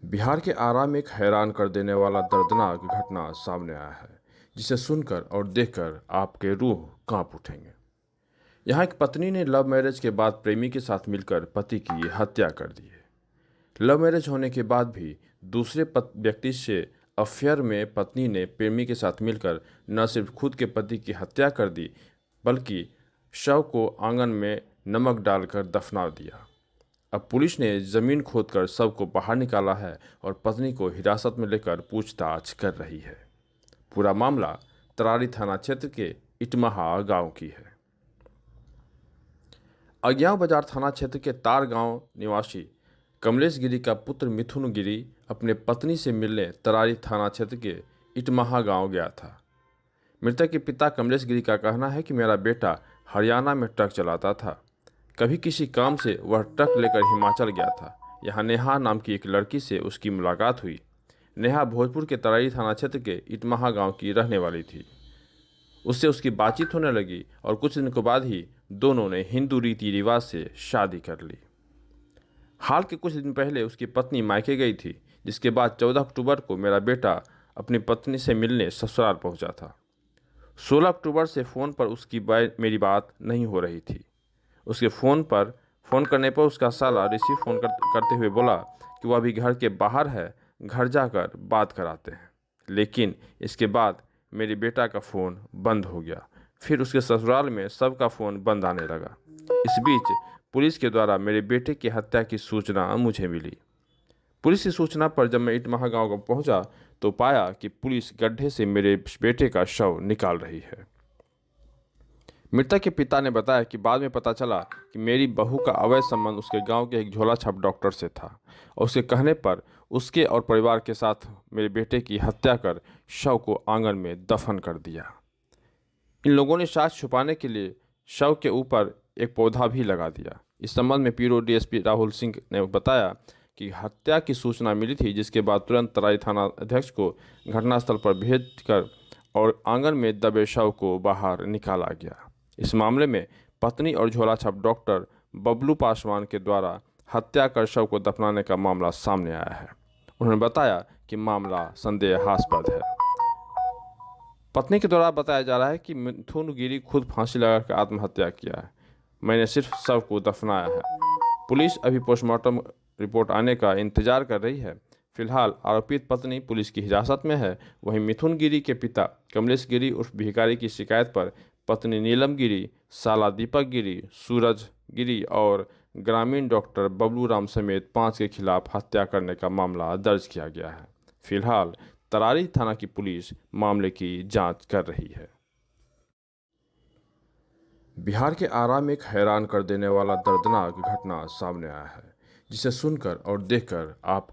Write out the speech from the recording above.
बिहार के आरा में एक हैरान कर देने वाला दर्दनाक घटना सामने आया है, जिसे सुनकर और देखकर आपके रूह कांप उठेंगे। यहाँ एक पत्नी ने लव मैरिज के बाद प्रेमी के साथ मिलकर पति की हत्या कर दी है। लव मैरिज होने के बाद भी दूसरे व्यक्ति से अफेयर में पत्नी ने प्रेमी के साथ मिलकर न सिर्फ खुद के पति की हत्या कर दी, बल्कि शव को आंगन में नमक डालकर दफना दिया। अब पुलिस ने जमीन खोदकर शव को बाहर निकाला है और पत्नी को हिरासत में लेकर पूछताछ कर रही है। पूरा मामला तरारी थाना क्षेत्र के इटमाहा गांव की है। अज्ञाव बाजार थाना क्षेत्र के तार गांव निवासी कमलेश गिरी का पुत्र मिथुन गिरी अपने पत्नी से मिलने तरारी थाना क्षेत्र के इटमाहा गांव गया था। मृतक के पिता कमलेश गिरी का कहना है कि मेरा बेटा हरियाणा में ट्रक चलाता था। कभी किसी काम से वह ट्रक लेकर हिमाचल गया था। यहाँ नेहा नाम की एक लड़की से उसकी मुलाकात हुई। नेहा भोजपुर के तरारी थाना क्षेत्र के इटमाहा गांव की रहने वाली थी। उससे उसकी बातचीत होने लगी और कुछ दिन के बाद ही दोनों ने हिंदू रीति रिवाज से शादी कर ली। हाल के कुछ दिन पहले उसकी पत्नी मायके गई थी, जिसके बाद 14 अक्टूबर को मेरा बेटा अपनी पत्नी से मिलने ससुराल पहुंचा था। 16 अक्टूबर से फ़ोन पर उसकी मेरी बात नहीं हो रही थी। उसके फ़ोन करने पर उसका साला रिसीव करते हुए बोला कि वह अभी घर के बाहर है, घर जाकर बात कराते हैं। लेकिन इसके बाद मेरे बेटा का फ़ोन बंद हो गया। फिर उसके ससुराल में सबका फ़ोन बंद आने लगा। इस बीच पुलिस के द्वारा मेरे बेटे की हत्या की सूचना मुझे मिली। पुलिस की सूचना पर जब मैं इटमाहा गांव को पहुंचा तो पाया कि पुलिस गड्ढे से मेरे बेटे का शव निकाल रही है। मृतक के पिता ने बताया कि बाद में पता चला कि मेरी बहू का अवैध संबंध उसके गांव के एक झोला छाप डॉक्टर से था और उसके कहने पर उसके और परिवार के साथ मेरे बेटे की हत्या कर शव को आंगन में दफन कर दिया। इन लोगों ने साक्ष्य छुपाने के लिए शव के ऊपर एक पौधा भी लगा दिया। इस संबंध में पीरो डीएसपी राहुल सिंह ने बताया कि हत्या की सूचना मिली थी, जिसके बाद तुरंत तराई थाना अध्यक्ष को घटनास्थल पर भेजकर और आंगन में दबे शव को बाहर निकाला गया। इस मामले में पत्नी और झोला छाप डॉक्टर बबलू पासवान के द्वारा हत्या कर शव को दफनाने का मामला सामने आया है। उन्होंने बताया कि मामला संदेहास्पद है। पत्नी के द्वारा बताया जा रहा है कि मिथुन गिरी खुद फांसी लगाकर आत्महत्या किया है। मैंने सिर्फ शव को दफनाया है। पुलिस अभी पोस्टमार्टम रिपोर्ट आने का इंतजार कर रही है। फिलहाल आरोपित पत्नी पुलिस की हिरासत में है। वहीं मिथुन गिरी के पिता कमलेश गिरी उर्फ भिखारी की शिकायत पर पत्नी नीलम गिरी, साला दीपक गिरी, सूरज गिरी और ग्रामीण डॉक्टर बबलू राम समेत 5 के खिलाफ हत्या करने का मामला दर्ज किया गया है। फिलहाल तरारी थाना की पुलिस मामले की जांच कर रही है। बिहार के आरा में एक हैरान कर देने वाला दर्दनाक घटना सामने आया है, जिसे सुनकर और देखकर आप